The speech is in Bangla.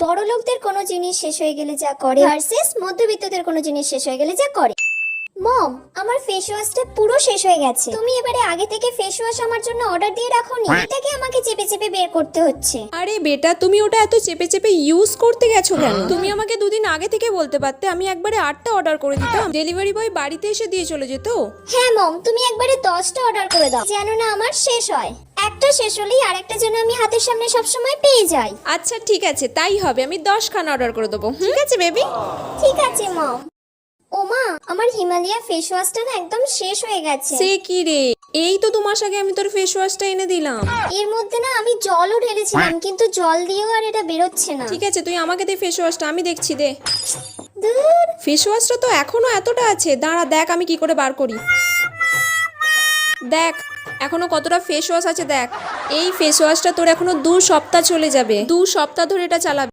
বড় লোকদের কোনো জিনিস শেষ হয়ে গেলে যা করে ভার্সেস মধ্যবিত্তদের কোনো জিনিস শেষ হয়ে গেলে যা করে। মম, আমার ফেস ওয়াশটা পুরো শেষ হয়ে গেছে। তুমি এবারে আগে থেকে ফেস ওয়াশ আমার জন্য অর্ডার দিয়ে রাখোনি, এটাকে আমাকে চেপে চেপে বের করতে হচ্ছে। আরে বেটা, তুমি ওটা এত চেপে চেপে ইউজ করতে গেছো কেন? তুমি আমাকে দুদিন আগে থেকে বলতে পারতে, আমি একবারে 8টা অর্ডার করে দিতাম, ডেলিভারি বয় বাড়িতে এসে দিয়ে চলে যেত। হ্যাঁ মম, তুমি একবারে 10টা অর্ডার করে দাও যেন না আমার শেষ হয়। একটা শেষ হলেই আরেকটা যেন আমি হাতের সামনে সবসময় পেয়ে যাই। আচ্ছা ঠিক আছে, তাই হবে, আমি 10খানা অর্ডার করে দেবো। ঠিক আছে বেবি। ঠিক আছে মম। ওমা, আমার হিমালয়া ফেস ওয়াশটা না একদম শেষ হয়ে গেছে। সে কি রে, এই তো 2 মাস আগে আমি তোর ফেস ওয়াশটা এনে দিলাম। এর মধ্যে না আমি জলও ঢেলেছিলাম, কিন্তু জল দিয়েও আর এটা বেরোচ্ছে না। ঠিক আছে, তুই আমাকে দে ফেস ওয়াশটা, আমি দেখছি, দে। দূর। ফেস ওয়াশটা তো এখনো এতটা আছে, দাঁড়া দেখ আমি কি করে বার করি। দেখ এখনো কতটা ফেস ওয়াশ আছে দেখ। এই ফেস ওয়াশটা তোর এখনো 2 সপ্তাহ চলে যাবে, 2 সপ্তাহ ধরে এটা চালাবে।